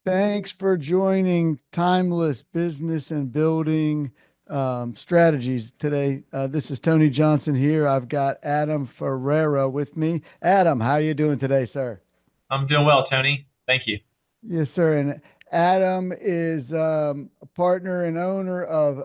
Thanks for joining Timeless Business and Building Strategies today. This is Tony Johnson here. I've got Adam Ferrara with me. Adam, how you doing today, sir? I'm doing well, Tony. Thank you. Yes, sir. And Adam is a partner and owner of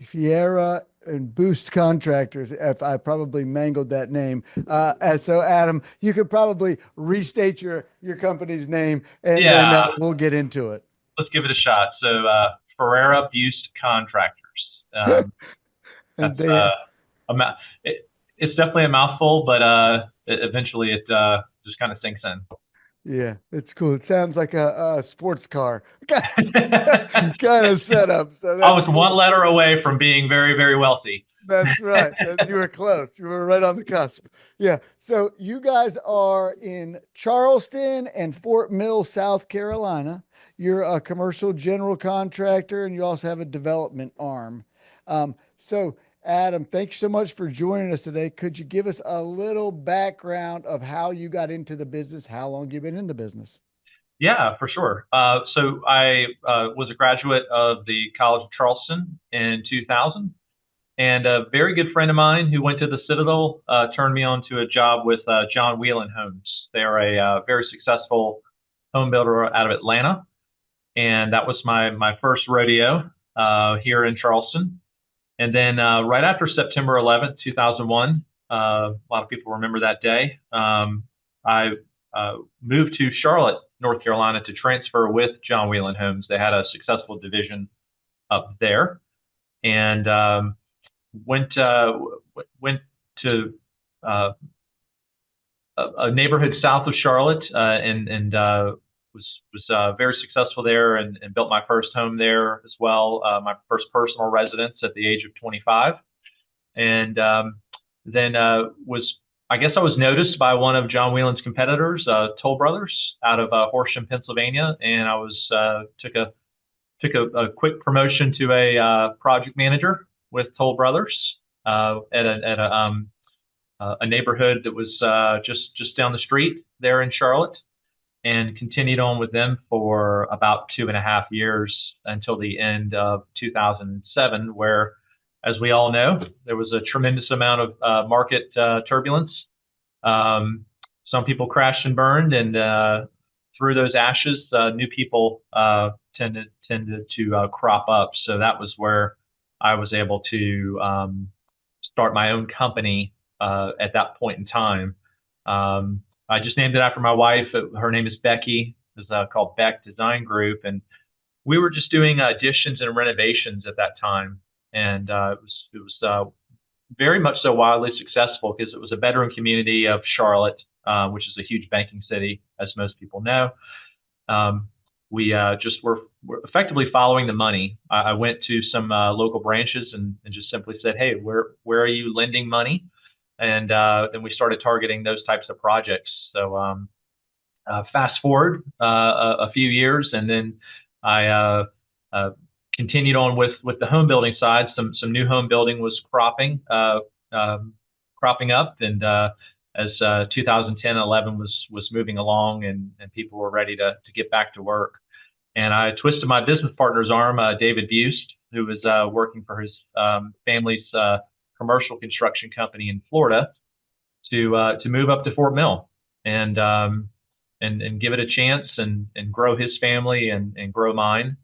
Ferrara and Buist Contractors. If I probably mangled that name, and so Adam, you could probably restate your company's name, and then Yeah, we'll get into it. let's give it a shot. Ferrara Buist Contractors. Um, And that's they a it's definitely a mouthful, but eventually it just kind of sinks in. Yeah, it's cool. It sounds like a sports car kind of setup. So I that's was one cool. letter away from being very, very wealthy. That's right. You were close. You were right on the cusp. Yeah. So you guys are in Charleston and Fort Mill, South Carolina. You're a commercial general contractor and you also have a development arm. So, Adam, thank you so much for joining us today. Could you give us a little background of how you got into the business? How long you've been in the business? Yeah, for sure. So I was a graduate of the College of Charleston in 2000. And a very good friend of mine who went to the Citadel turned me on to a job with John Whelan Homes. They're a very successful home builder out of Atlanta, and that was my first rodeo here in Charleston. And then right after September 11th, 2001, a lot of people remember that day. I moved to Charlotte, North Carolina, to transfer with John Whelan Homes. They had a successful division up there, and went went to uh, a neighborhood south of Charlotte, and was very successful there, and built my first home there as well. My first personal residence at the age of 25, and then was I guess I was noticed by one of John Whelan's competitors, Toll Brothers, out of Horsham, Pennsylvania, and I was took a quick promotion to a project manager with Toll Brothers at a neighborhood that was just down the street there in Charlotte, and continued on with them for about 2.5 years until the end of 2007, where, as we all know, there was a tremendous amount of market turbulence. Um, some people crashed and burned, and through those ashes, new people tended to crop up. So that was where I was able to start my own company at that point in time. I just named it after my wife. Her name is Becky. It's called Beck Design Group, and we were just doing additions and renovations at that time, and it was very much so wildly successful because it was a bedroom community of Charlotte, which is a huge banking city, as most people know. Um, we just were effectively following the money. I went to some local branches and just simply said, "Hey, where are you lending money?" And then we started targeting those types of projects. So fast forward a few years, and then I uh, continued on with the home building side. Some new home building was cropping up, and as 2010-11 was moving along, and people were ready to get back to work, and I twisted my business partner's arm, David Buist, who was working for his family's commercial construction company in Florida, to move up to Fort Mill and and give it a chance and grow his family and grow mine.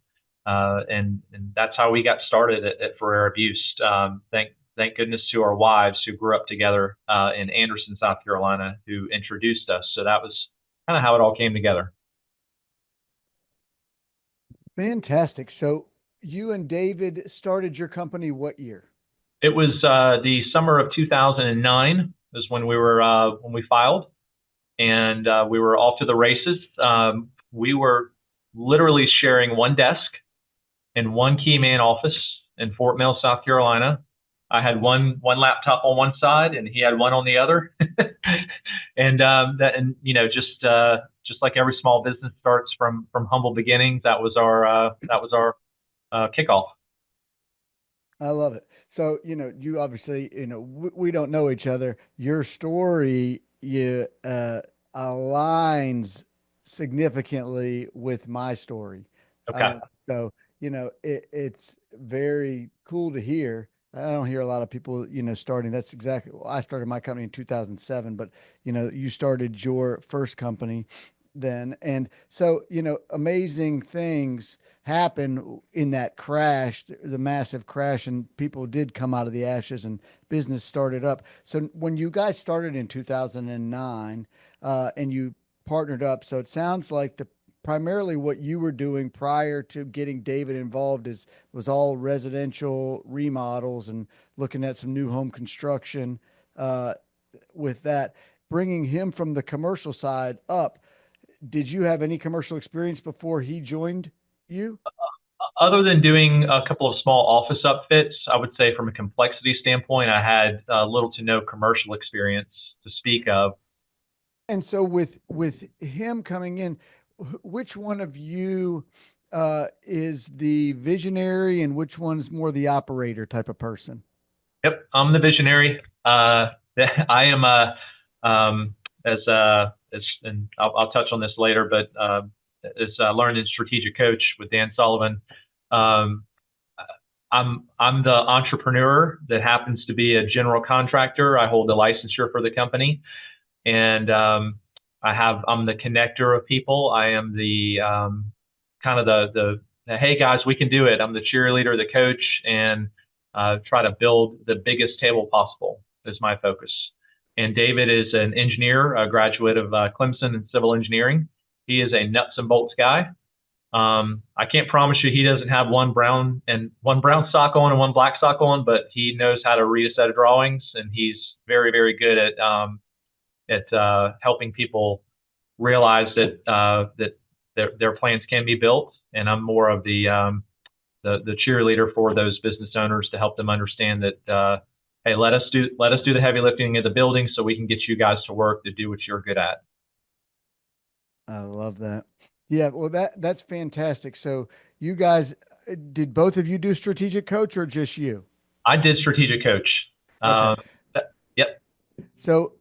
And that's how we got started at Ferrara Buist. Thank goodness to our wives who grew up together in Anderson, South Carolina, who introduced us. So that was kind of how it all came together. Fantastic. So you and David started your company what year? It was the summer of 2009 is when we filed, and we were off to the races. We were literally sharing one desk in one key man office in Fort Mill, South Carolina. I had one laptop on one side, and he had one on the other. And just like every small business starts from humble beginnings, that was our kickoff. I love it. So, you obviously, we don't know each other. Your story, aligns significantly with my story. Okay. So, it's very cool to hear. I don't hear a lot of people, starting. That's exactly, well, I started my company in 2007, but, you started your first company then. And so, amazing things happen in that crash, the massive crash, and people did come out of the ashes and business started up. So when you guys started in 2009, and you partnered up, so it sounds like the primarily what you were doing prior to getting David involved is was all residential remodels and looking at some new home construction. Uh, with that, bringing him from the commercial side up, did you have any commercial experience before he joined you? Other than doing a couple of small office upfits, I would say from a complexity standpoint, I had little to no commercial experience to speak of. And so with him coming in, which one of you is the visionary and which one's more the operator type of person? Yep, I'm the visionary. I am and I'll touch on this later, but as a learned and strategic coach with Dan Sullivan, um, I'm the entrepreneur that happens to be a general contractor. I hold the licensure for the company, and I'm the connector of people. I am the kind of the hey guys, we can do it. I'm the cheerleader, the coach, and try to build the biggest table possible is my focus. And David is an engineer, a graduate of Clemson in civil engineering. He is a nuts and bolts guy. I can't promise you he doesn't have one brown sock on and one black sock on, but he knows how to read a set of drawings, and he's very, very good at helping people realize that their plans can be built. And I'm more of the cheerleader for those business owners to help them understand that hey, let us do the heavy lifting of the building so we can get you guys to work to do what you're good at. I love that. Yeah, well that's fantastic. So you guys, did both of you do strategic coach or just you? I did strategic coach. Okay. Um, yep. So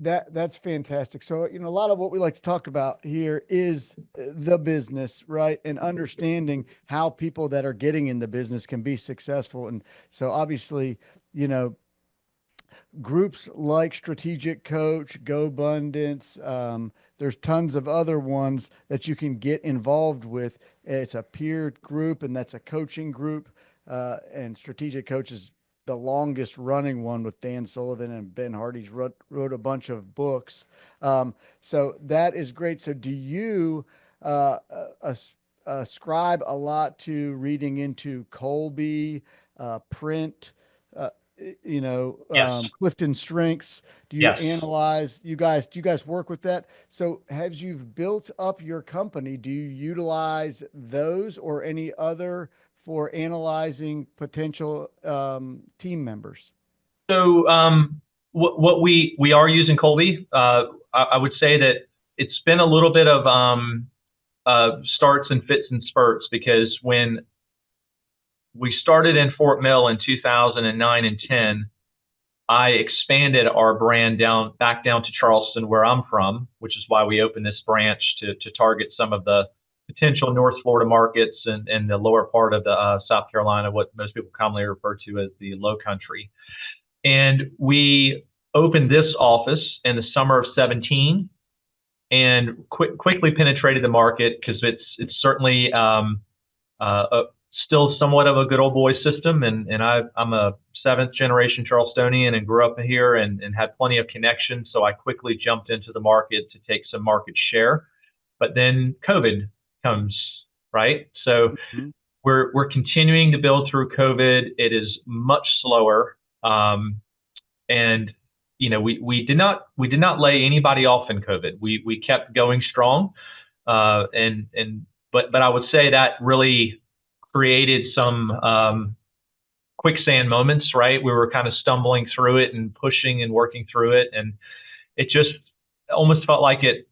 that's fantastic. So, a lot of what we like to talk about here is the business, right? And understanding how people that are getting in the business can be successful. And so obviously, you know, groups like Strategic Coach, Go Abundance. There's tons of other ones that you can get involved with. It's a peer group, and that's a coaching group. And Strategic Coach is the longest running one with Dan Sullivan and Ben Hardy's wrote a bunch of books. So that is great. So do you ascribe a lot to reading into Colby, print? Uh, Yes. Clifton Strengths. Do you Yes. analyze, do you guys work with that? So as you've built up your company, do you utilize those or any other for analyzing potential team members? So what we are using Colby, I would say that it's been a little bit of starts and fits and spurts, because when we started in Fort Mill in 2009 and 10, I expanded our brand back down to Charleston, where I'm from, which is why we opened this branch to target some of the potential North Florida markets and the lower part of the South Carolina, what most people commonly refer to as the Low Country. And we opened this office in the summer of 17, and quickly penetrated the market, because it's certainly still somewhat of a good old boy system, and I'm a seventh generation Charlestonian and grew up here and had plenty of connections. So I quickly jumped into the market to take some market share. But then COVID comes, right? So Mhm. we're continuing to build through COVID. It is much slower, and we did not lay anybody off in COVID. We kept going strong, but I would say that really created some quicksand moments, right? We were kind of stumbling through it and pushing and working through it, and it just almost felt like it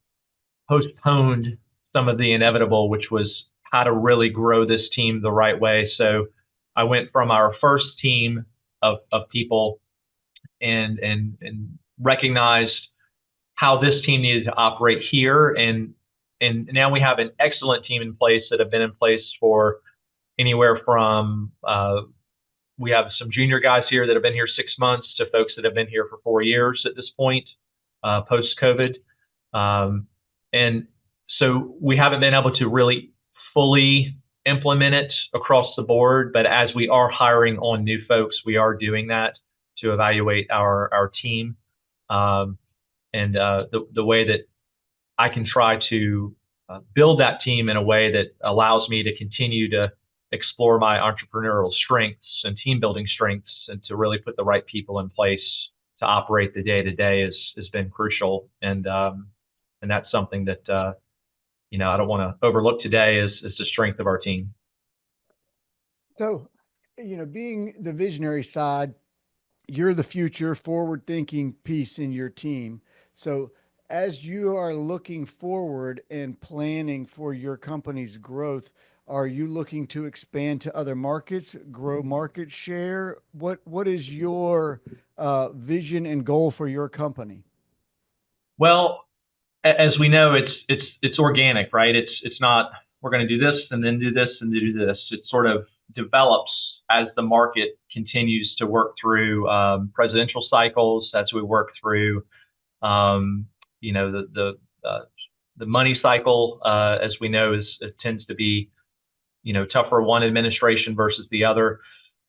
postponed some of the inevitable, which was how to really grow this team the right way. So I went from our first team of people and recognized how this team needed to operate here, and and now we have an excellent team in place that have been in place for anywhere from we have some junior guys here that have been here 6 months to folks that have been here for 4 years at this point, post COVID. And so we haven't been able to really fully implement it across the board, but as we are hiring on new folks, we are doing that to evaluate our team. And the way that I can try to build that team in a way that allows me to continue to explore my entrepreneurial strengths and team building strengths, and to really put the right people in place to operate the day to day has been crucial. And that's something that I don't want to overlook today is the strength of our team. So, being the visionary side, you're the future forward thinking piece in your team. So, as you are looking forward and planning for your company's growth, are you looking to expand to other markets, grow market share? What is your vision and goal for your company? Well, as we know, it's organic, right? It's not we're going to do this and then do this and do this. It sort of develops as the market continues to work through presidential cycles, as we work through the money cycle, as we know, it tends to be tougher one administration versus the other.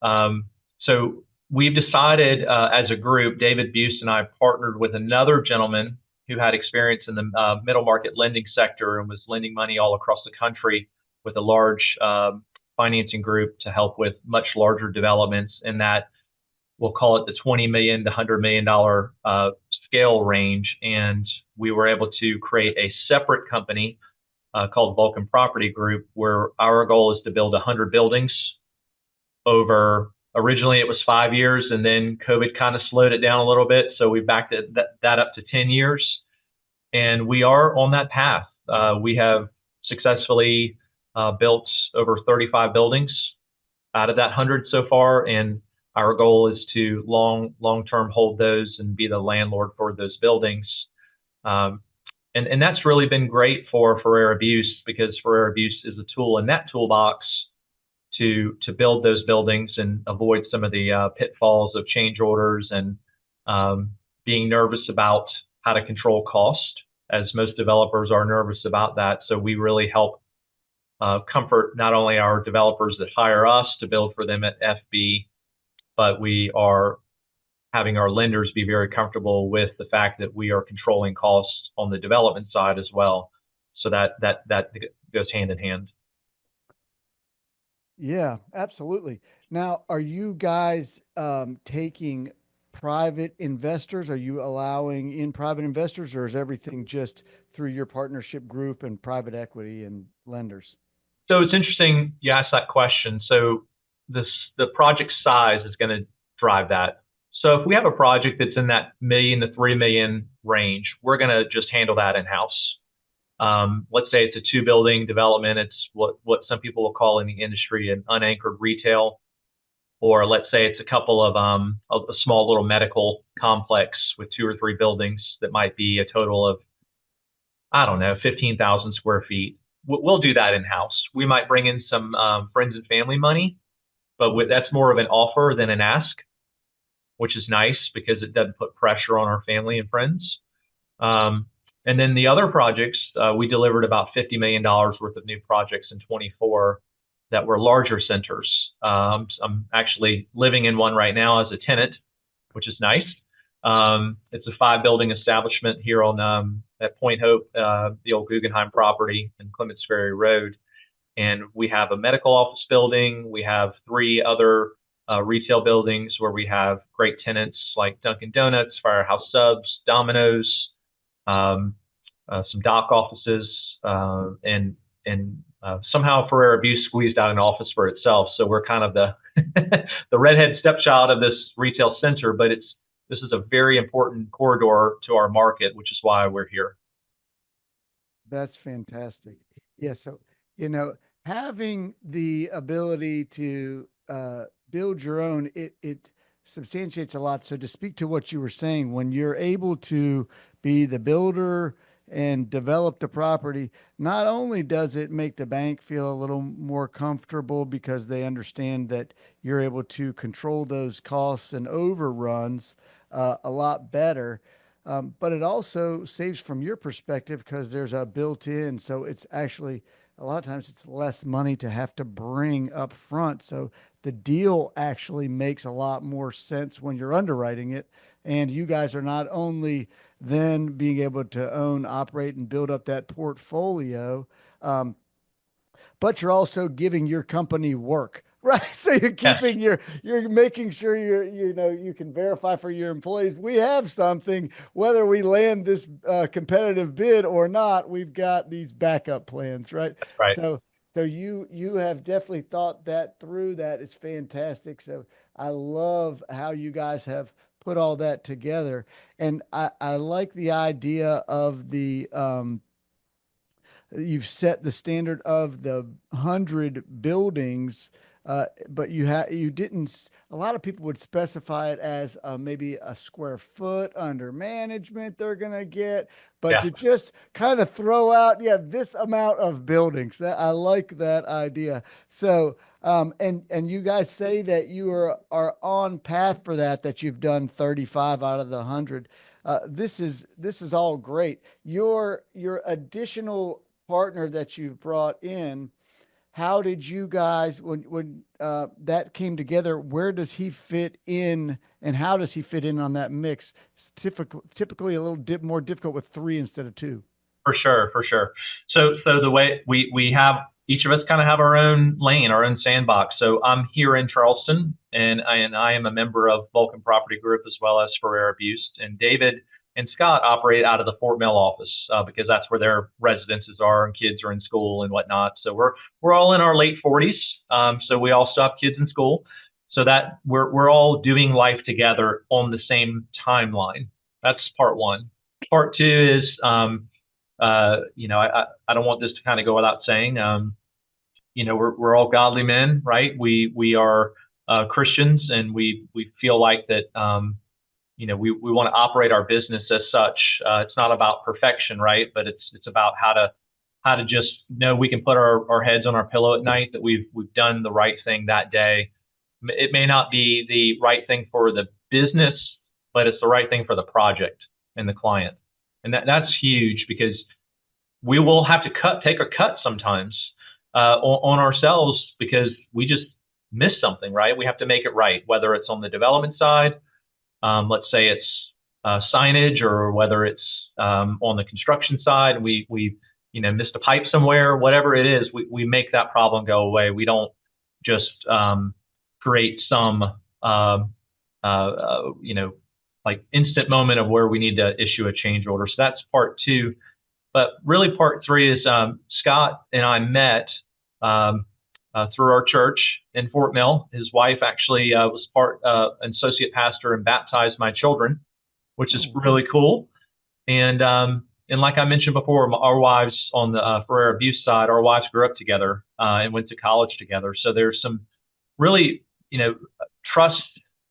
So we've decided as a group, David Buist and I partnered with another gentleman who had experience in the middle market lending sector and was lending money all across the country with a large financing group to help with much larger developments in that, we'll call it the $20 million to $100 million scale range. And we were able to create a separate company called Vulcan Property Group, where our goal is to build 100 buildings over, originally it was 5 years, and then COVID kind of slowed it down a little bit. So we backed that up to 10 years. And we are on that path. We have successfully built over 35 buildings out of that 100 so far. And our goal is to long-term hold those and be the landlord for those buildings. And that's really been great for Ferrara Buist, because Ferrara Buist is a tool in that toolbox to build those buildings and avoid some of the pitfalls of change orders and being nervous about how to control cost, as most developers are nervous about that. So we really help comfort not only our developers that hire us to build for them at FB, but we are having our lenders be very comfortable with the fact that we are controlling costs on the development side as well. So that goes hand in hand. Yeah, absolutely. Now, are you guys taking private investors? Are you allowing in private investors, or is everything just through your partnership group and private equity and lenders? So it's interesting you asked that question. So the project size is going to drive that. So if we have a project that's in that million to 3 million range, we're going to just handle that in-house. Let's say it's a 2-building development. It's what some people will call in the industry an unanchored retail. Or let's say it's a couple of a small little medical complex with 2 or 3 buildings that might be a total of, I don't know, 15,000 square feet. We'll do that in-house. We might bring in some friends and family money, but that's more of an offer than an ask, which is nice because it doesn't put pressure on our family and friends. And then the other projects, we delivered about $50 million worth of new projects in 24 that were larger centers. I'm actually living in one right now as a tenant, which is nice. It's a 5-building establishment here on at Point Hope, the old Guggenheim property in Clements Ferry Road. And we have a medical office building. We have 3 other retail buildings where we have great tenants like Dunkin' Donuts, Firehouse Subs, Domino's, some dock offices, and somehow Ferrara Buist squeezed out an office for itself. So we're kind of the the redhead stepchild of this retail center, but this is a very important corridor to our market, which is why we're here. That's fantastic. Yeah. So, having the ability to build your own, it substantiates a lot. So to speak to what you were saying, when you're able to be the builder and develop the property, not only does it make the bank feel a little more comfortable because they understand that you're able to control those costs and overruns a lot better, but it also saves from your perspective because there's a built in. So it's actually a lot of times it's less money to have to bring up front. So the deal actually makes a lot more sense when you're underwriting it. And you guys are not only then being able to own, operate, and build up that portfolio, um, but you're also giving your company work, right? So you're Yes, keeping you're making sure you can verify for your employees we have something, whether we land this competitive bid or not, we've got these backup plans, right? that's right. So you have definitely thought that through. That is fantastic. So I love how you guys have put all that together, and I like the idea of the you've set the standard of the 100 buildings, but you didn't. A lot of people would specify it as maybe a square foot under management they're gonna get, but Yeah, to just kind of throw out, yeah, this amount of buildings. That I like that idea. So, and you guys say that you are on path for that. That you've done 35 out of the 100. This is all great. Your additional partner that you've brought in, how did you guys when that came together, where does he fit in and how does he fit in on that mix? It's typically a little more difficult with three instead of two. for sure, for sure. So the way we have each of us kind of have our own lane, our own sandbox. So I'm here in Charleston, and I am a member of Vulcan Property Group as well as Ferrara Buist. And David and Scott operate out of the Fort Mill office because that's where their residences are and kids are in school and whatnot. So we're all in our late 40s. So we all still have kids in school. So that we're all doing life together on the same timeline. That's part one. Part two is I don't want this to kind of go without saying. We're all godly men, right? We are Christians, and we feel like that. We want to operate our business as such. It's not about perfection, right? But it's about how to just know we can put our heads on our pillow at night, that we've done the right thing that day. It may not be the right thing for the business, but it's the right thing for the project and the client. And that's huge because we will have to take a cut sometimes on ourselves because we just missed something, right? We have to make it right, whether it's on the development side, let's say it's signage, or whether it's on the construction side, we missed a pipe somewhere, whatever it is, we make that problem go away. We don't just create some like instant moment of where we need to issue a change order. So that's part two. But really, part three is Scott and I met through our church in Fort Mill. His wife actually was an associate pastor and baptized my children, which is really cool. And like I mentioned before, our wives on the Ferrara Buist side, our wives grew up together and went to college together. So there's some really, trust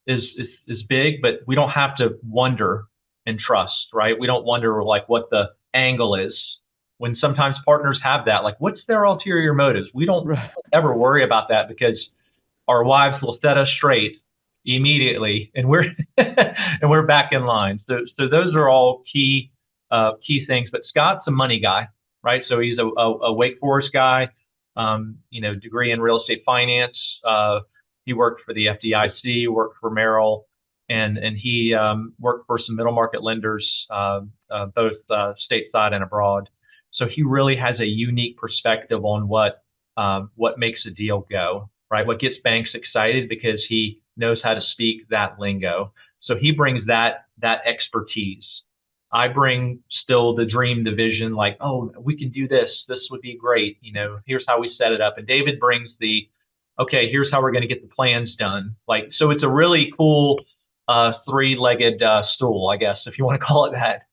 is big, but we don't have to wonder and trust, right? We don't wonder like what the angle is when sometimes partners have that, like what's their ulterior motives? We don't Right. ever worry about that because our wives will set us straight immediately, and we're and we're back in line. So those are all key things. But Scott's a money guy, right? So he's a Wake Forest guy, degree in real estate finance. He worked for the FDIC, worked for Merrill, and he worked for some middle market lenders, both stateside and abroad. So he really has a unique perspective on what makes a deal go, right? What gets banks excited, because he knows how to speak that lingo. So he brings that expertise. I bring still the dream, the vision, like, oh, we can do this. This would be great. Here's how we set it up. And David brings okay, here's how we're going to get the plans done. Like, so it's a really cool three-legged stool, I guess, if you want to call it that.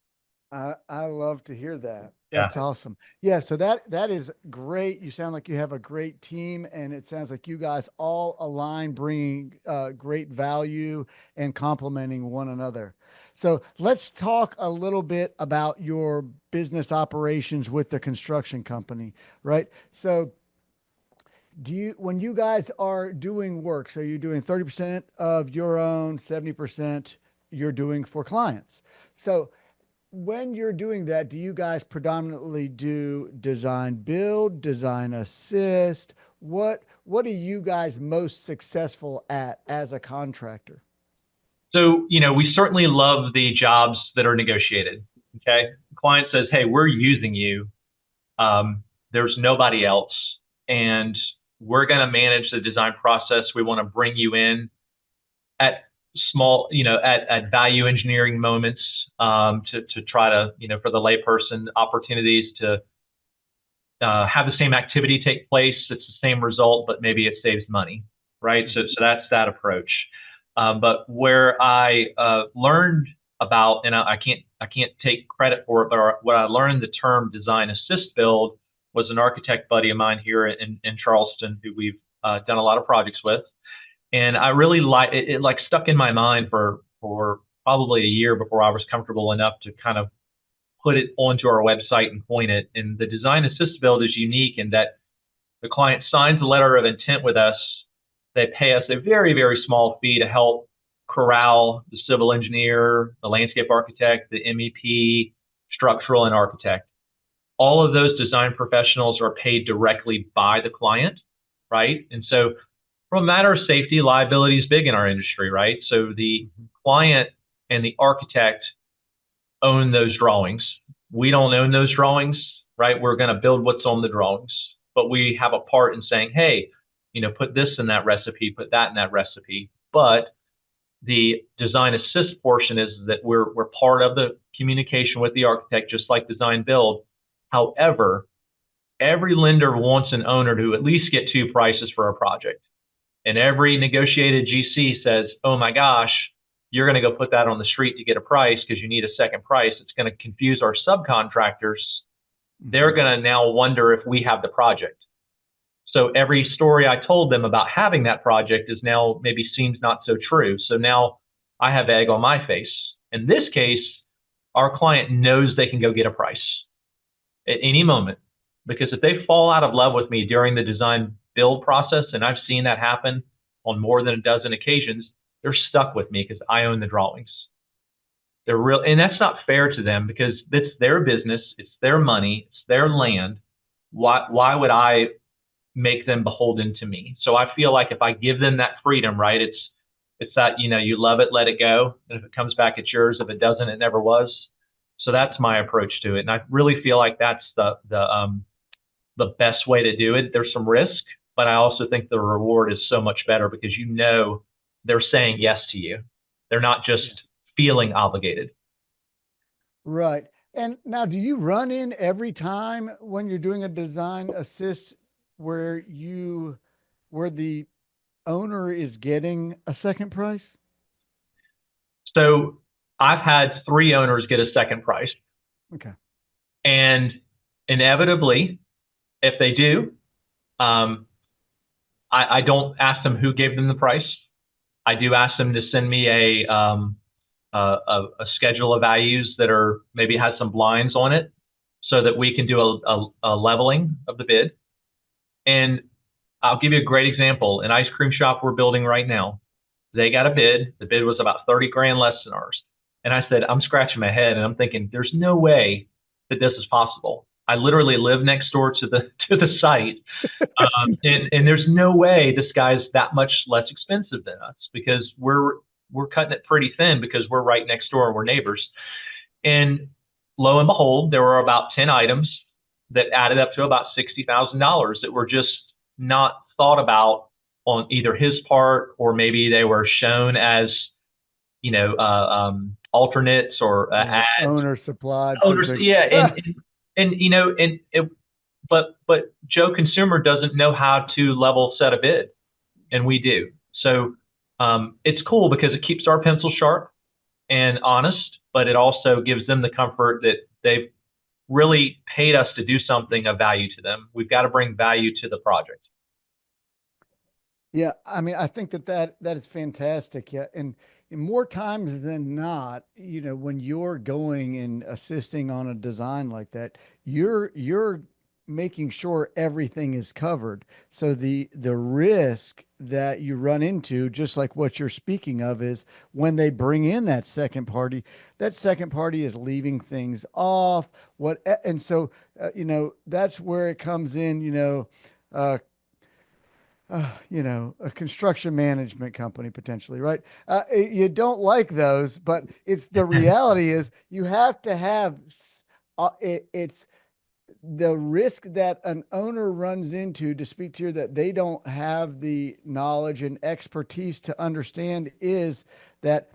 I love to hear that. Yeah. That's awesome. Yeah, so that is great. You sound like you have a great team, and it sounds like you guys all align, bringing great value and complementing one another. So let's talk a little bit about your business operations with the construction company, right? So do you, when you guys are doing work, so you're doing 30% of your own, 70% you're doing for clients. So when you're doing that, do you guys predominantly do design build, design assist? What are you guys most successful at as a contractor? So, we certainly love the jobs that are negotiated. Okay. The client says, hey, we're using you. There's nobody else. And we're going to manage the design process. We want to bring you in at small, at value engineering moments, to try to, for the layperson, opportunities to have the same activity take place. It's the same result, but maybe it saves money, right? So that's that approach. But where I learned about, and I can't take credit for it, but what I learned the term design assist build was an architect buddy of mine here in Charleston who we've done a lot of projects with, and I really like it. It like stuck in my mind for probably a year before I was comfortable enough to kind of put it onto our website and coin it. And the design assist build is unique in that the client signs a letter of intent with us. They pay us a very, very small fee to help corral the civil engineer, the landscape architect, the MEP, structural, and architect. All of those design professionals are paid directly by the client, right? And so, from a matter of safety, liability is big in our industry, right? So the client and the architect own those drawings. We don't own those drawings, right? We're going to build what's on the drawings, but we have a part in saying, hey, put this in that recipe, put that in that recipe. But the design assist portion is that we're part of the communication with the architect, just like design build. However, every lender wants an owner to at least get two prices for a project. And every negotiated GC says, oh my gosh, you're going to go put that on the street to get a price because you need a second price. It's going to confuse our subcontractors. They're going to now wonder if we have the project. So every story I told them about having that project is now maybe seems not so true. So now I have egg on my face. In this case, our client knows they can go get a price at any moment, because if they fall out of love with me during the design build process, and I've seen that happen on more than a dozen occasions, they're stuck with me because I own the drawings. They're real, and that's not fair to them because it's their business, it's their money, it's their land. Why would I make them beholden to me? So I feel like if I give them that freedom, right, it's that, you love it, let it go, and if it comes back, it's yours. If it doesn't, it never was. So that's my approach to it, and I really feel like that's the best way to do it. There's some risk, but I also think the reward is so much better because they're saying yes to you. They're not just feeling obligated. Right. And now, do you run in every time when you're doing a design assist where the owner is getting a second price? So I've had 3 owners get a second price. Okay. And inevitably, if they do, I don't ask them who gave them the price. I do ask them to send me a schedule of values that are maybe has some blinds on it, so that we can do a leveling of the bid. And I'll give you a great example. An ice cream shop we're building right now, they got a bid. The bid was about 30 grand less than ours. And I said, I'm scratching my head and I'm thinking, there's no way that this is possible. I literally live next door to the site, and there's no way this guy's that much less expensive than us, because we're cutting it pretty thin because we're right next door and we're neighbors. And lo and behold, there were about 10 items that added up to about $60,000 that were just not thought about on either his part, or maybe they were shown as, alternates or ads. Owner supplied. Owners, Something. yeah, but Joe Consumer doesn't know how to level set a bid, and we do. So it's cool because it keeps our pencil sharp and honest, but it also gives them the comfort that they've really paid us to do something of value to them. We've got to bring value to the project. Yeah, I mean, I think that is fantastic. Yeah, and more times than not, when you're going and assisting on a design like that, you're making sure everything is covered. So the risk that you run into, just like what you're speaking of, is when they bring in that second party is leaving things off. And so that's where it comes in. Uh, a construction management company potentially, right? You don't like those, but it's the reality is you have to have it's the risk that an owner runs into, to speak to you, that they don't have the knowledge and expertise to understand, is that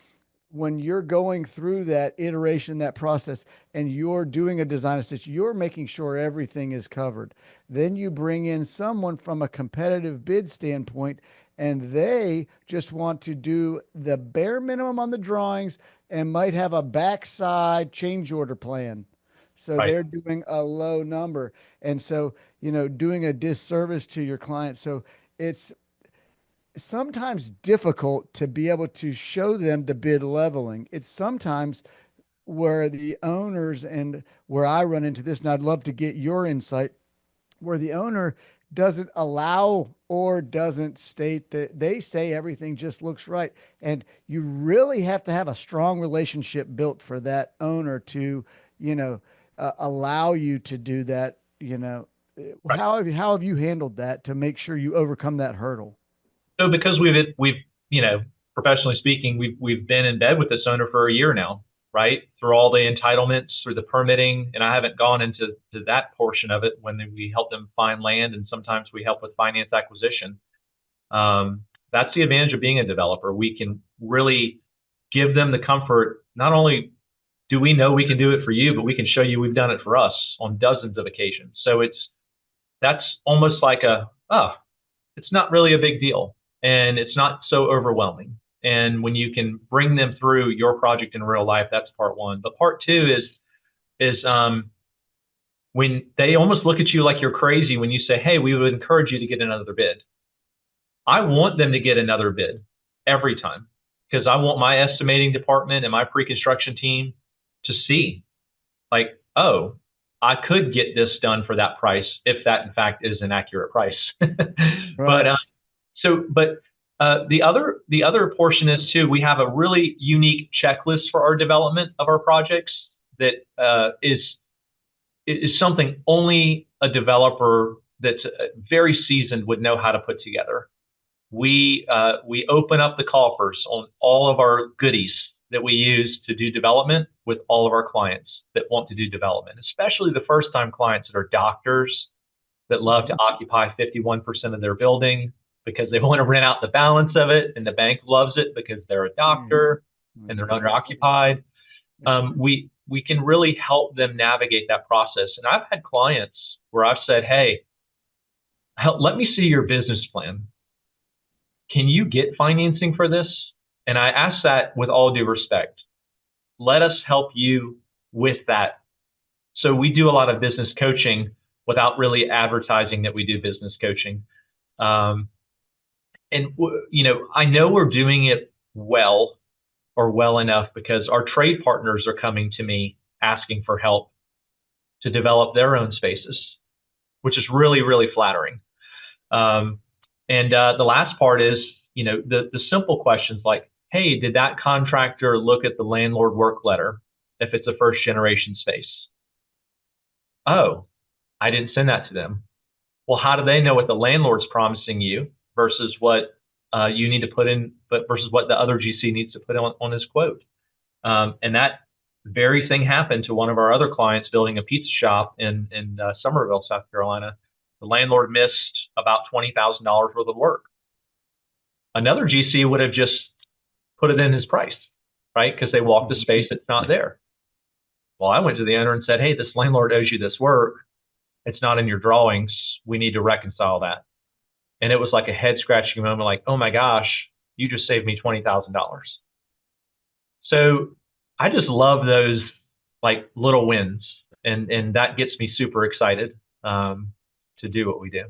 when you're going through that iteration, that process, and you're doing a design assist, you're making sure everything is covered. Then you bring in someone from a competitive bid standpoint, and they just want to do the bare minimum on the drawings and might have a backside change order plan. So Right. they're doing a low number. And so, doing a disservice to your client. So it's sometimes difficult to be able to show them the bid leveling. It's sometimes where the owners, and where I run into this, and I'd love to get your insight, where the owner doesn't allow or doesn't state that they say everything just looks right. And you really have to have a strong relationship built for that owner to, allow you to do that. Right. How have you handled that to make sure you overcome that hurdle? So because we've professionally speaking, we've been in bed with this owner for a year now, right? Through all the entitlements, through the permitting, and I haven't gone into that portion of it when we help them find land, and sometimes we help with finance acquisition. That's the advantage of being a developer. We can really give them the comfort. Not only do we know we can do it for you, but we can show you we've done it for us on dozens of occasions. So that's almost like it's not really a big deal, and it's not so overwhelming. And when you can bring them through your project in real life, that's part one. But part two is when they almost look at you like you're crazy when you say, "Hey, we would encourage you to get another bid." I want them to get another bid every time, because I want my estimating department and my pre-construction team to see, like, oh, I could get this done for that price if that in fact is an accurate price. But Right. the other portion is too, we have a really unique checklist for our development of our projects that is something only a developer that's very seasoned would know how to put together. We open up the coffers on all of our goodies that we use to do development with all of our clients that want to do development, especially the first time clients that are doctors that love to occupy 51% of their building because they want to rent out the balance of it, and the bank loves it because they're a doctor and they're under occupied. We can really help them navigate that process. And I've had clients where I've said, "Hey, let me see your business plan. Can you get financing for this?" And I ask that with all due respect. Let us help you with that. So we do a lot of business coaching without really advertising that we do business coaching. And I know we're doing it well, or well enough, because our trade partners are coming to me asking for help to develop their own spaces, which is really, really flattering. And the last part is, the simple questions like, "Hey, did that contractor look at the landlord work letter if it's a first generation space?" "Oh, I didn't send that to them." "Well, how do they know what the landlord's promising you versus what you need to put in, but versus what the other GC needs to put on his quote?" And that very thing happened to one of our other clients building a pizza shop in Summerville, South Carolina. The landlord missed about $20,000 worth of work. Another GC would have just put it in his price, right? Because they walked the space that's not there. Well, I went to the owner and said, "Hey, this landlord owes you this work. It's not in your drawings. We need to reconcile that." And it was like a head scratching moment, like, "Oh my gosh, you just saved me $20,000. So I just love those like little wins, and that gets me super excited to do what we do.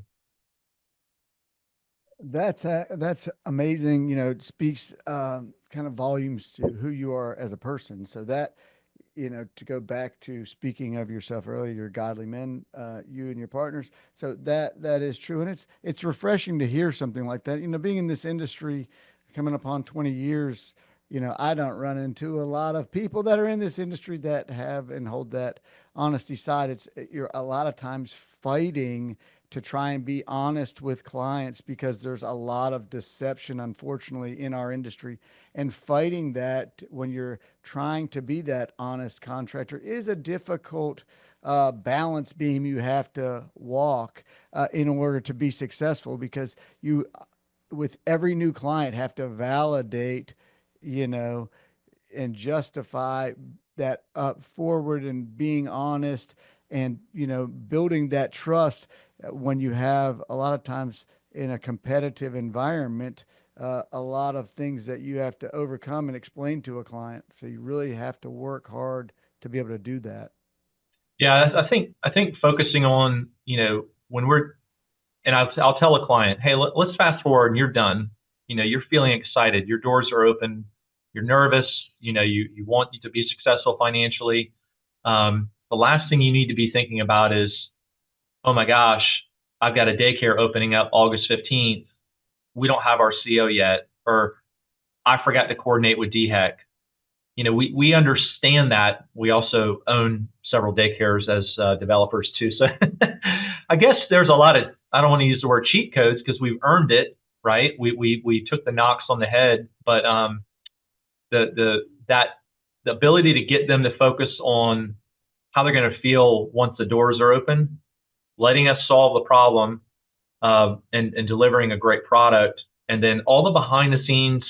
That's amazing. You know, it speaks kind of volumes to who you are as a person. So that, you know, to go back to speaking of yourself earlier, you're godly men, you and your partners. So that is true, and it's refreshing to hear something like that. You know, being in this industry, coming upon 20 years. You know, I don't run into a lot of people that are in this industry that have and hold that honesty side. You're a lot of times fighting to try and be honest with clients because there's a lot of deception, unfortunately, in our industry. And fighting that when you're trying to be that honest contractor is a difficult balance beam you have to walk in order to be successful because you, with every new client, have to validate, you know, and justify that up forward and being honest and building that trust when you have a lot of times in a competitive environment a lot of things that you have to overcome and explain to a client, so you really have to work hard to be able to do that. Yeah, I think focusing on, when we're, and I'll tell a client, hey, let's fast forward and you're done. You're feeling excited. Your doors are open. You're nervous. You want to be successful financially. The last thing you need to be thinking about is, oh my gosh, I've got a daycare opening up August 15th. We don't have our CO yet, or I forgot to coordinate with DHEC. We understand that. We also own several daycares as developers too. So I guess there's a lot of, I don't want to use the word cheat codes because we've earned it, right? We took the knocks on the head, but the ability to get them to focus on how they're going to feel once the doors are open, letting us solve the problem, and delivering a great product, and then all the behind the scenes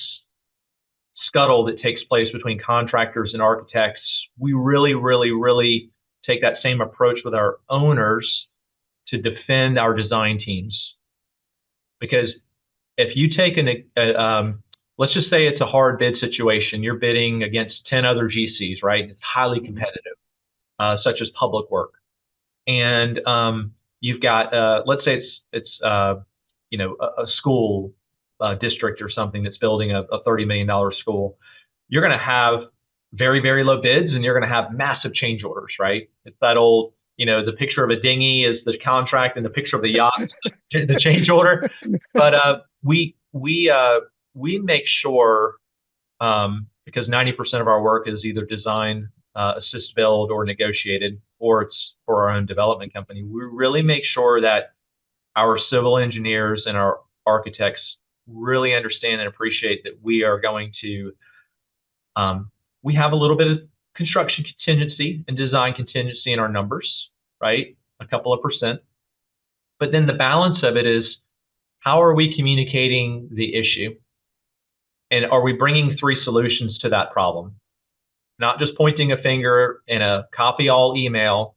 scuttle that takes place between contractors and architects. We really, really, really take that same approach with our owners to defend our design teams. Because if you take let's just say it's a hard bid situation, you're bidding against 10 other GCs, right? It's highly competitive, such as public work. And you've got, let's say it's a school district or something that's building a $30 million school. You're going to have very, very low bids, and you're going to have massive change orders, right? It's that old, the picture of a dinghy is the contract, and the picture of the yacht is the change order. But we make sure, because 90% of our work is either design, assist build, or negotiated, or it's for our own development company. We really make sure that our civil engineers and our architects really understand and appreciate that we are going to, we have a little bit of construction contingency and design contingency in our numbers, right? A couple of percent. But then the balance of it is, how are we communicating the issue? And are we bringing three solutions to that problem? Not just pointing a finger in a copy all email.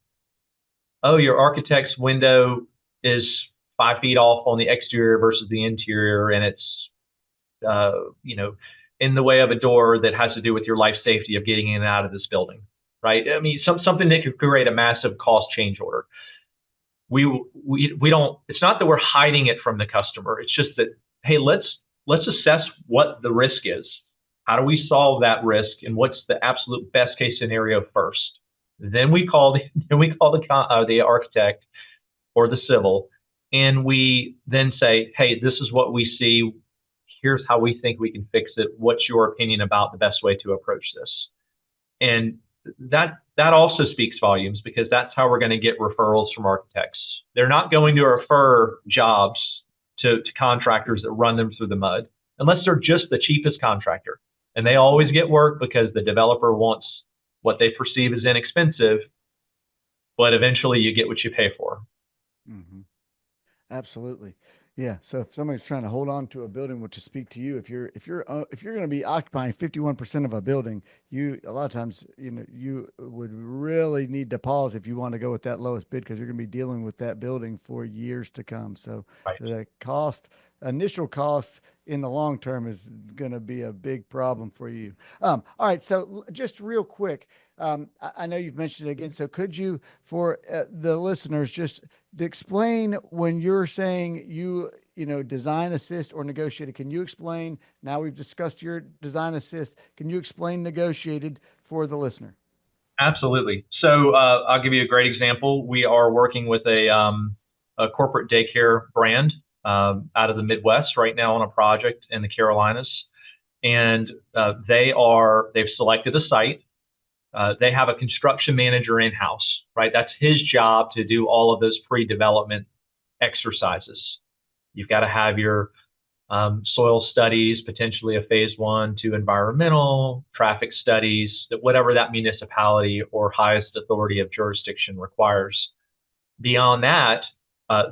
Oh, your architect's window is 5 feet off on the exterior versus the interior, and it's in the way of a door that has to do with your life safety of getting in and out of this building, right? I mean, something that could create a massive cost change order. We don't. It's not that we're hiding it from the customer. It's just that, hey, let's assess what the risk is. How do we solve that risk, and what's the absolute best case scenario first? Then we call the architect or the civil, and we then say, hey, this is what we see. Here's how we think we can fix it. What's your opinion about the best way to approach this? And that also speaks volumes, because that's how we're going to get referrals from architects. They're not going to refer jobs to contractors that run them through the mud, unless they're just the cheapest contractor. And they always get work because the developer wants what they perceive as inexpensive, but eventually you get what you pay for. Mm-hmm. Absolutely. Yeah. So if somebody's trying to hold on to a building, which to speak to you, if you're going to be occupying 51% of a building, a lot of times, you would really need to pause if you want to go with that lowest bid, because you're going to be dealing with that building for years to come. So Right. the cost initial costs in the long term is going to be a big problem for you. All right. So just real quick, I know you've mentioned it again. So could you, for the listeners, just explain when you're saying design assist or negotiated, can you explain, now we've discussed your design assist, can you explain negotiated for the listener? Absolutely. So I'll give you a great example. We are working with a corporate daycare brand out of the Midwest right now on a project in the Carolinas, and they've selected a site. They have a construction manager in house, right? That's his job to do all of those pre-development exercises. You've got to have your soil studies, potentially a phase 1, 2 environmental, traffic studies, whatever that municipality or highest authority of jurisdiction requires. Beyond that,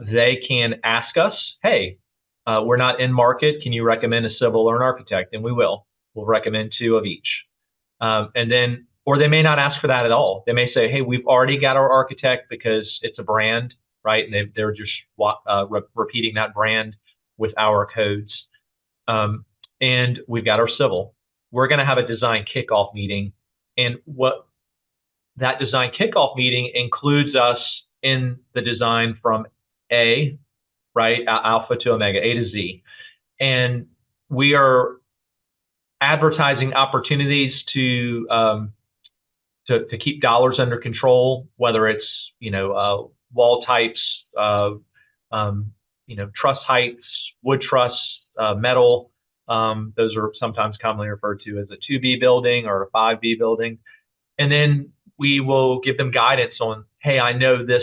they can ask us, hey, we're not in market. Can you recommend a civil or an architect? And we will. We'll recommend 2 of each. Or they may not ask for that at all. They may say, hey, we've already got our architect because it's a brand, right? And they're just repeating that brand with our codes. And we've got our civil. We're going to have a design kickoff meeting. And what that design kickoff meeting includes us in the design from A, right? Alpha to omega, A to Z. And we are advertising opportunities to keep dollars under control, whether it's, wall types, truss heights, wood truss, metal. Those are sometimes commonly referred to as a 2B building or a 5B building. And then we will give them guidance on, hey, I know this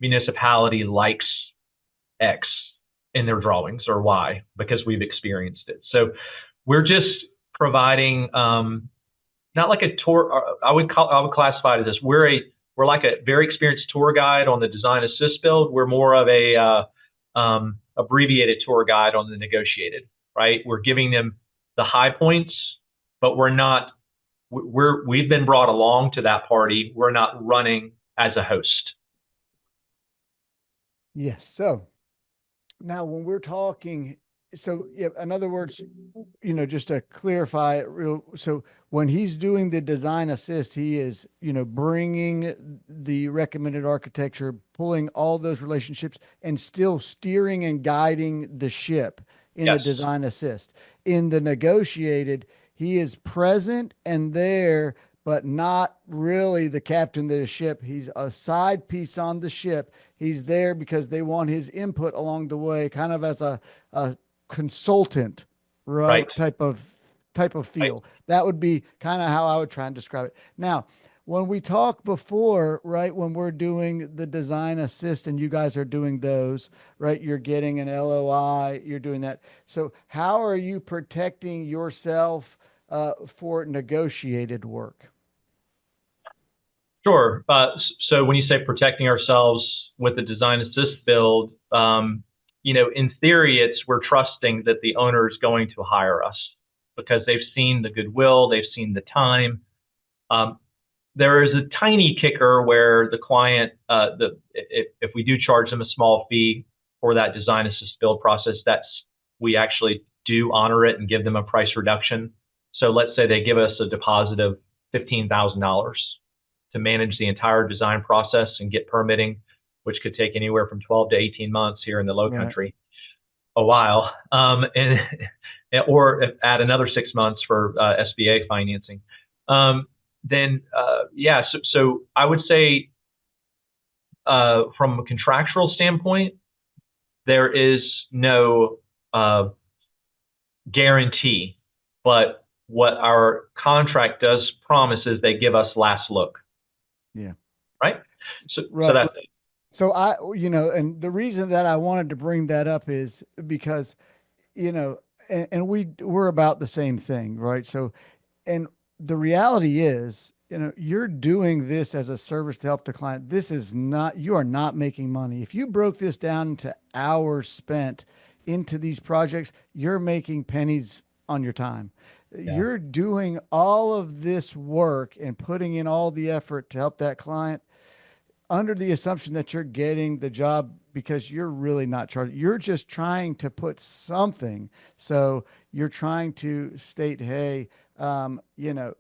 municipality likes X in their drawings or Y because we've experienced it. So we're just providing not like a tour. I would classify it as this. We're like a very experienced tour guide on the design assist build. We're more of a abbreviated tour guide on the negotiated, right? We're giving them the high points, but we've been brought along to that party. We're not running as a host. Yes. So now when we're talking, so yeah, in other words, just to clarify it so when he's doing the design assist, he is, bringing the recommended architecture, pulling all those relationships and still steering and guiding the ship in the design assist. In the negotiated, he is present and there, but not really the captain of the ship. He's a side piece on the ship. He's there because they want his input along the way, kind of as a consultant, right? Type of feel. Right. That would be kind of how I would try and describe it. Now, when we talk before, right, when we're doing the design assist and you guys are doing those, right, you're getting an LOI, you're doing that. So how are you protecting yourself for negotiated work? Sure. So when you say protecting ourselves with the design assist build, in theory, we're trusting that the owner is going to hire us because they've seen the goodwill, they've seen the time. There is a tiny kicker where the client, if we do charge them a small fee for that design assist build process, we actually do honor it and give them a price reduction. So let's say they give us a deposit of $15,000 to manage the entire design process and get permitting, which could take anywhere from 12 to 18 months here in the low country, a while, or add another 6 months for SBA financing. So I would say from a contractual standpoint, there is no guarantee, but what our contract does promise is they give us last look. Yeah. Right. So that's it. So and the reason that I wanted to bring that up is because, and we're about the same thing, right? So, and the reality is, you're doing this as a service to help the client. You are not making money. If you broke this down into hours spent into these projects, you're making pennies on your time. Yeah. You're doing all of this work and putting in all the effort to help that client under the assumption that you're getting the job because you're really not charging. You're just trying to put something. So you're trying to state, hey, you know,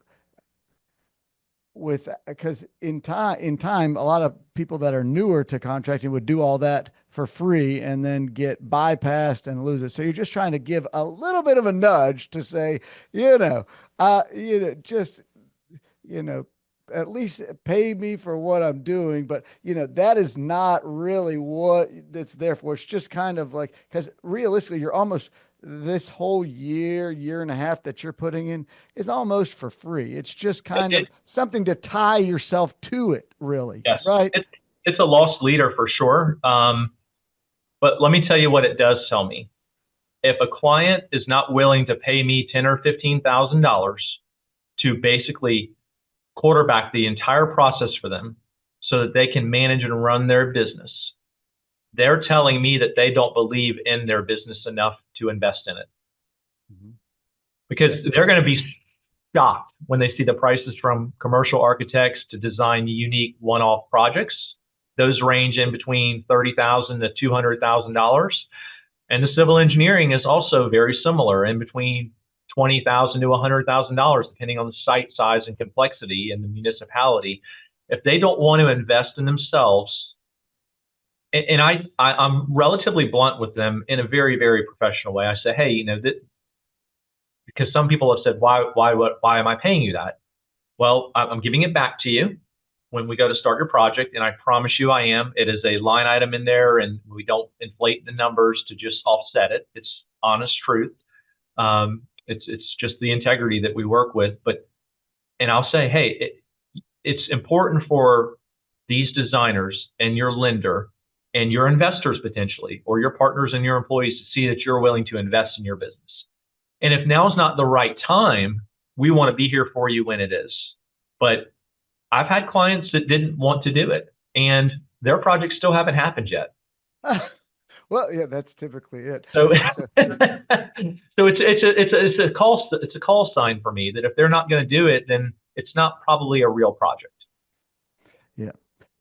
with because in time a lot of people that are newer to contracting would do all that for free and then get bypassed and lose it. So you're just trying to give a little bit of a nudge to say, just you know, at least pay me for what I'm doing. But, that is not really what that's there for. It's just kind of like, because realistically, you're almost this whole year and a half that you're putting in is almost for free. It's just kind of something to tie yourself to it, really. Yes, Right. it's a lost leader for sure. But let me tell you what it does tell me. If a client is not willing to pay me $10,000 or $15,000 to basically quarterback the entire process for them so that they can manage and run their business, they're telling me that they don't believe in their business enough to invest in it. Mm-hmm. Because they're going to be shocked when they see the prices from commercial architects to design unique one-off projects. Those range in between $30,000 to $200,000. And the civil engineering is also very similar, in between $20,000 to $100,000, depending on the site size and complexity and the municipality. If they don't want to invest in themselves, and I'm relatively blunt with them in a very, very professional way. I say, hey, because some people have said, why am I paying you that? Well, I'm giving it back to you when we go to start your project, and I promise you I am. It is a line item in there, and we don't inflate the numbers to just offset it. It's honest truth. It's just the integrity that we work with. And I'll say, hey, it's important for these designers and your lender and your investors potentially, or your partners and your employees, to see that you're willing to invest in your business. And if now's not the right time, we want to be here for you when it is. But I've had clients that didn't want to do it, and their projects still haven't happened yet. Well, yeah, that's typically it. So, so it's a call sign for me that if they're not going to do it, then it's not probably a real project. Yeah,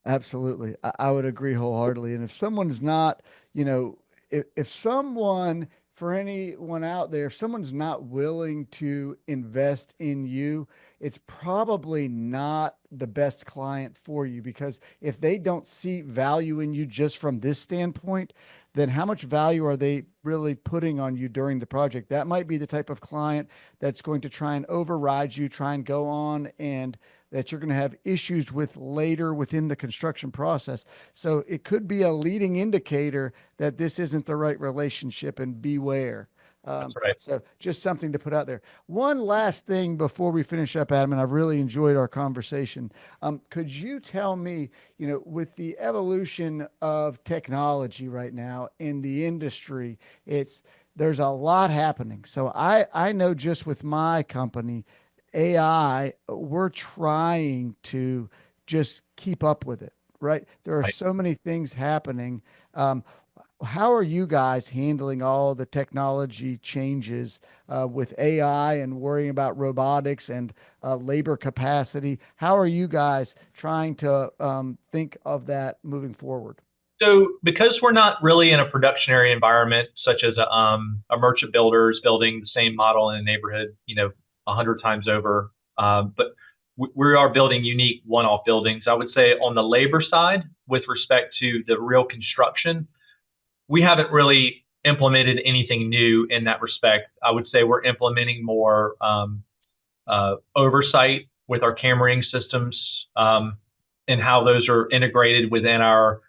absolutely. I would agree wholeheartedly. And if someone's not, if someone, for anyone out there, if someone's not willing to invest in you, it's probably not the best client for you, because if they don't see value in you just from this standpoint, then how much value are they really putting on you during the project? That might be the type of client that's going to try and override you, try and go on, and that you're going to have issues with later within the construction process. So it could be a leading indicator that this isn't the right relationship, and beware. That's right. So just something to put out there. One last thing before we finish up, Adam, and I've really enjoyed our conversation. Could you tell me, with the evolution of technology right now in the industry, there's a lot happening. So I know just with my company, AI, we're trying to just keep up with it, right? There are so many things happening. How are you guys handling all the technology changes with AI and worrying about robotics and labor capacity? How are you guys trying to think of that moving forward? So because we're not really in a production area environment, such as a merchant builder is building the same model in a neighborhood, 100 times over, but we are building unique one-off buildings. I would say on the labor side, with respect to the real construction, we haven't really implemented anything new in that respect. I would say we're implementing more oversight with our cameraing systems and how those are integrated within our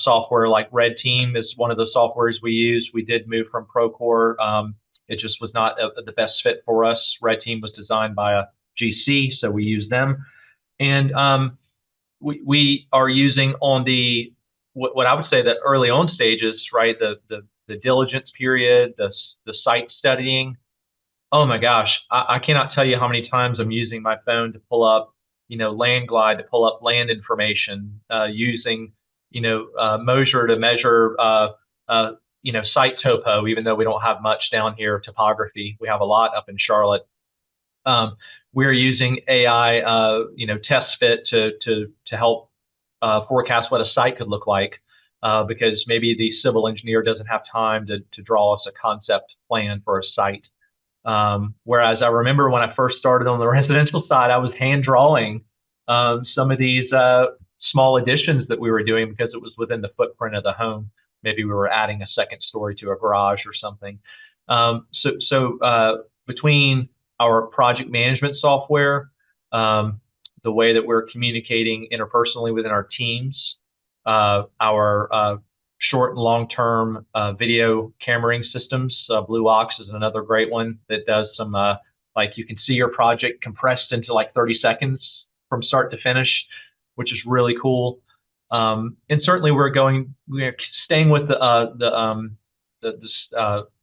software. Like Red Team is one of the softwares we use. We did move from Procore. It just was not the best fit for us. Red Team was designed by a GC, so we use them. And we are using on the what I would say the early on stages, right? The diligence period, the site studying. Oh my gosh, I cannot tell you how many times I'm using my phone to pull up, Land Glide to pull up land information, using, Moser to measure, site topo, even though we don't have much down here, topography. We have a lot up in Charlotte. We're using AI, test fit to help forecast what a site could look like. because maybe the civil engineer doesn't have time to draw us a concept plan for a site. Whereas I remember when I first started on the residential side, I was hand drawing some of these small additions that we were doing because it was within the footprint of the home. Maybe we were adding a second story to a garage or something. So between our project management software, the way that we're communicating interpersonally within our teams, our short and long-term video cameraing systems. Blue Ox is another great one that does some, like you can see your project compressed into like 30 seconds from start to finish, which is really cool. And certainly we're staying with the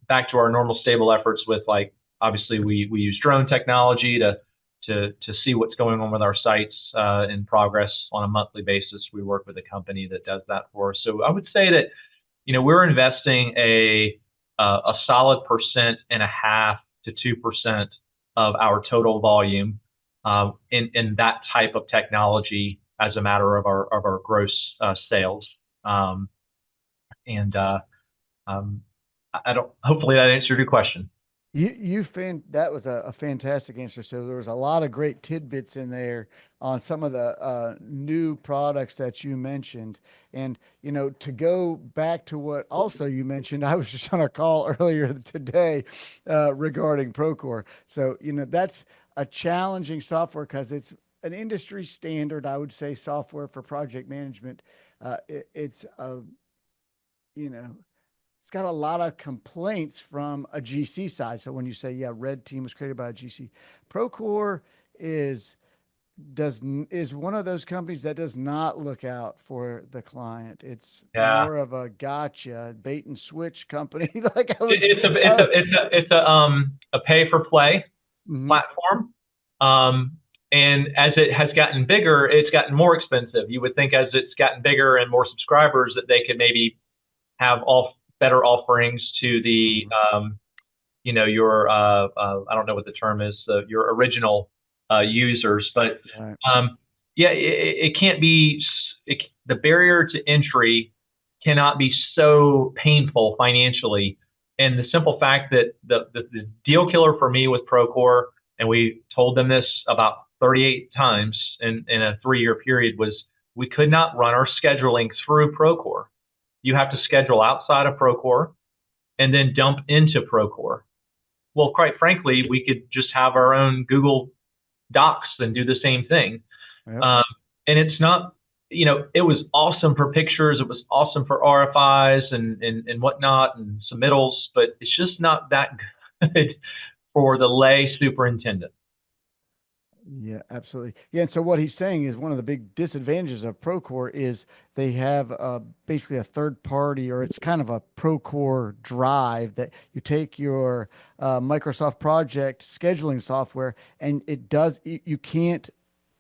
back to our normal stable efforts with, like, obviously we use drone technology to see what's going on with our sites in progress on a monthly basis. We work with a company that does that for us. So I would say that, we're investing a solid 1.5% to 2% of our total volume in that type of technology as a matter of our gross sales. Hopefully that answered your question. That was a fantastic answer. So there was a lot of great tidbits in there on some of the new products that you mentioned. And, to go back to what also you mentioned, I was just on a call earlier today regarding Procore. So, that's a challenging software because it's an industry standard, I would say, software for project management. It's it's got a lot of complaints from a GC side. So when you say, yeah, Red Team was created by a GC, Procore is one of those companies that does not look out for the client. It's more of a gotcha bait and switch company. Like I would, it's a pay for play platform. And as it has gotten bigger, it's gotten more expensive. You would think as it's gotten bigger and more subscribers that they could maybe have better offerings to the, your, I don't know what the term is, your original users. But yeah, it can't be, the barrier to entry cannot be so painful financially. And the simple fact that the deal killer for me with Procore, and we told them this about 38 times in a 3-year period, was we could not run our scheduling through Procore. You have to schedule outside of Procore and then dump into Procore. Well, quite frankly, we could just have our own Google Docs and do the same thing. Yep. And it's not, it was awesome for pictures. It was awesome for RFIs and whatnot and submittals, but it's just not that good for the lay superintendent. Yeah, absolutely. Yeah. And so what he's saying is one of the big disadvantages of Procore is they have basically a third party, or it's kind of a Procore drive that you take your Microsoft project scheduling software and you can't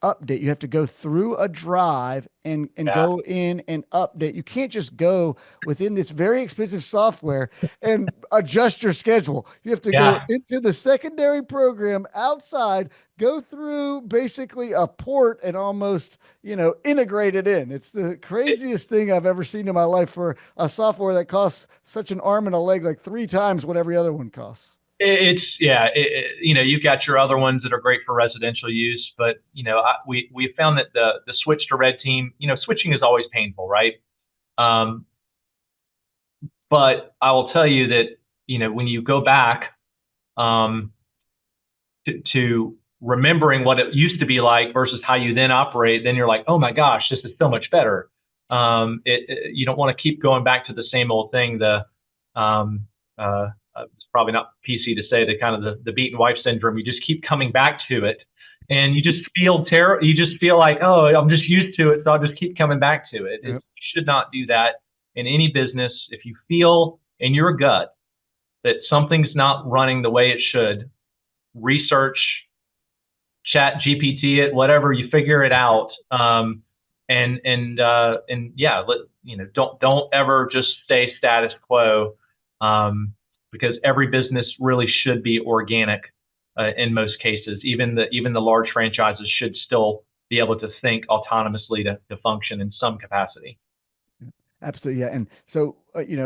update. You have to go through a drive and go in and update. You can't just go within this very expensive software and adjust your schedule. You have to go into the secondary program outside, go through basically a port and almost, integrate it in. It's the craziest thing I've ever seen in my life for a software that costs such an arm and a leg, like 3 times what every other one costs. You've got your other ones that are great for residential use, but we found that the switch to Red Team, switching is always painful, right? But I will tell you that when you go back to remembering what it used to be like versus how you then operate, then you're like, oh my gosh, this is so much better. You don't want to keep going back to the same old thing. It's probably not PC to say the kind of the beaten wife syndrome. You just keep coming back to it, and you just feel terrible. You just feel like, oh, I'm just used to it, so I'll just keep coming back to it. Yep. You should not do that in any business. If you feel in your gut that something's not running the way it should, research, chat GPT it, whatever, you figure it out. Don't ever just stay status quo. Because every business really should be organic in most cases. Even the large franchises should still be able to think autonomously to function in some capacity. Absolutely. Yeah. And so,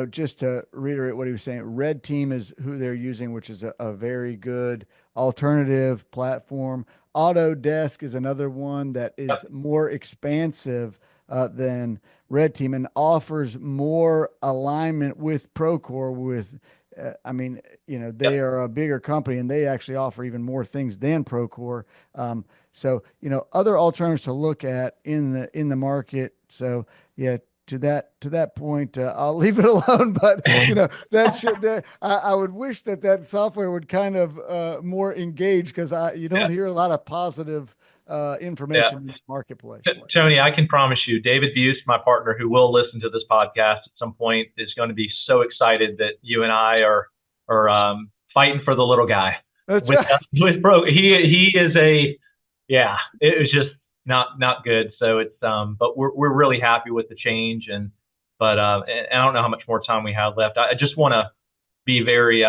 just to reiterate what he was saying, Red Team is who they're using, which is a very good alternative platform. Autodesk is another one that is Yep. more expansive than Red Team and offers more alignment with Procore. I mean, they Yep. are a bigger company and they actually offer even more things than Procore. So, other alternatives to look at in the market. So, yeah, to that point, I'll leave it alone. But I would wish that software would kind of more engage because you don't Yeah. hear a lot of positive Yeah. information in the marketplace. Tony, I can promise you, David Buist, my partner, who will listen to this podcast at some point, is going to be so excited that you and I are fighting for the little guy That's right. with Bro. He is a yeah. It was just not good. So it's but we're really happy with the change and I don't know how much more time we have left. I just want to be very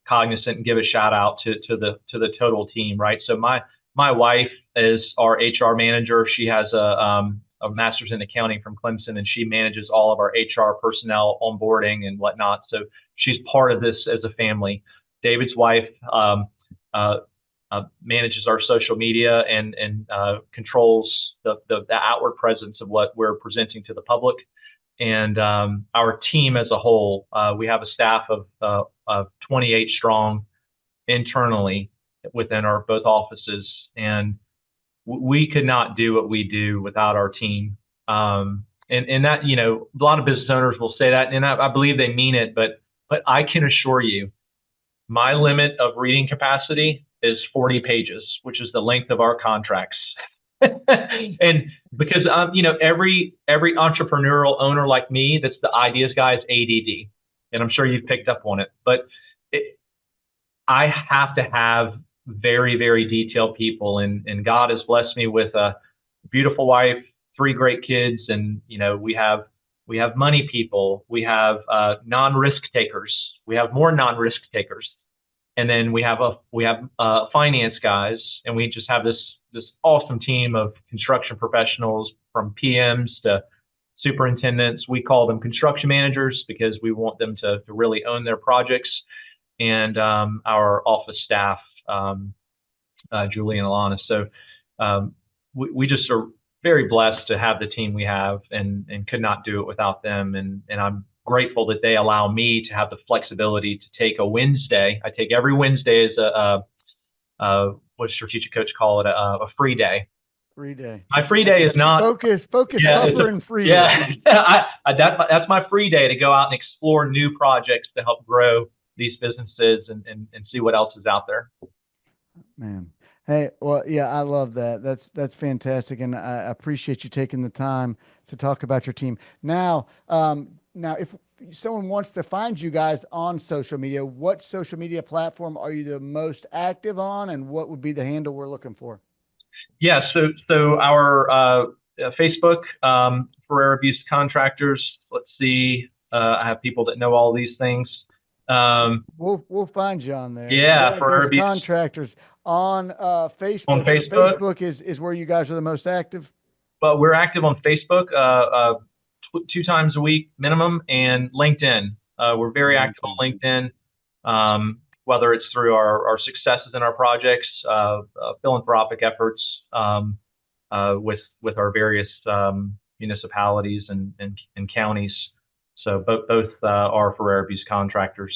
cognizant and give a shout out to the total team, right? So my wife is our HR manager. She has a master's in accounting from Clemson, and she manages all of our HR personnel onboarding and whatnot. So she's part of this as a family. David's wife uh, manages our social media and controls the outward presence of what we're presenting to the public. And our team as a whole, we have a staff of 28 strong internally within our both offices, and we could not do what we do without our team. And that, a lot of business owners will say that, and I believe they mean it, but I can assure you, my limit of reading capacity is 40 pages, which is the length of our contracts. And because every entrepreneurial owner like me, that's the ideas guy, is ADD, and I'm sure you've picked up on it. But I have to have very, very detailed people, and God has blessed me with a beautiful wife, three great kids, and we have money people, we have non-risk takers, we have more non-risk takers, and then we have finance guys, and we just have this awesome team of construction professionals from PMs to superintendents. We call them construction managers because we want them to really own their projects, and our office staff, Julie and Alana. So we just are very blessed to have the team we have, and could not do it without them. And I'm grateful that they allow me to have the flexibility to take a Wednesday. I take every Wednesday as what strategic coach call it, a free day. Free day. My free day is not Focus, yeah, buffer, and free yeah. day. That's my free day to go out and explore new projects to help grow these businesses and see what else is out there. Man. Hey, well, yeah, I love that. That's fantastic, and I appreciate you taking the time to talk about your team. Now, if someone wants to find you guys on social media, what social media platform are you the most active on, and what would be the handle we're looking for? Yeah, so our Facebook, Ferrara Buist Contractors. Let's see, I have people that know all these things. We'll find you on there. Yeah, Ferrara Ferrara Buist Buist Contractors on Facebook. on So Facebook. Facebook is where you guys are the most active. But we're active on Facebook 2 times a week minimum, and LinkedIn. We're very active on LinkedIn, whether it's through our successes in our projects, philanthropic efforts with our various municipalities and counties. So both are Ferrara Buist Contractors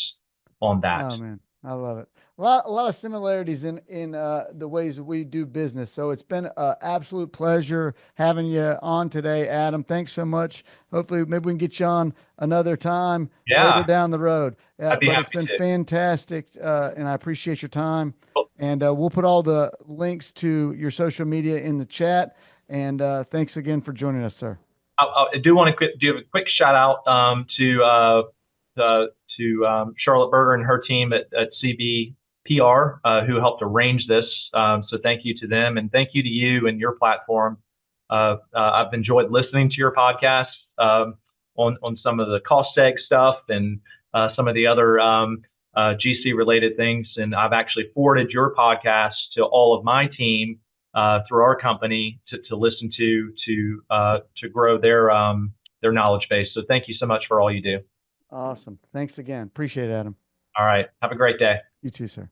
on that. Oh man, I love it. A lot of similarities in the ways we do business. So it's been an absolute pleasure having you on today, Adam. Thanks so much. Hopefully, maybe we can get you on another time later down the road. I'd be But happy it's been to. fantastic, and I appreciate your time. And we'll put all the links to your social media in the chat. And thanks again for joining us, sir. I do want to do a quick shout out to Charlotte Berger and her team at CBPR who helped arrange this. So thank you to them, and thank you to you and your platform. I've enjoyed listening to your podcast on some of the cost seg stuff and some of the other GC related things. And I've actually forwarded your podcast to all of my team through our company to listen to grow their their knowledge base. So thank you so much for all you do. Awesome. Thanks again. Appreciate it, Adam. All right. Have a great day. You too, sir.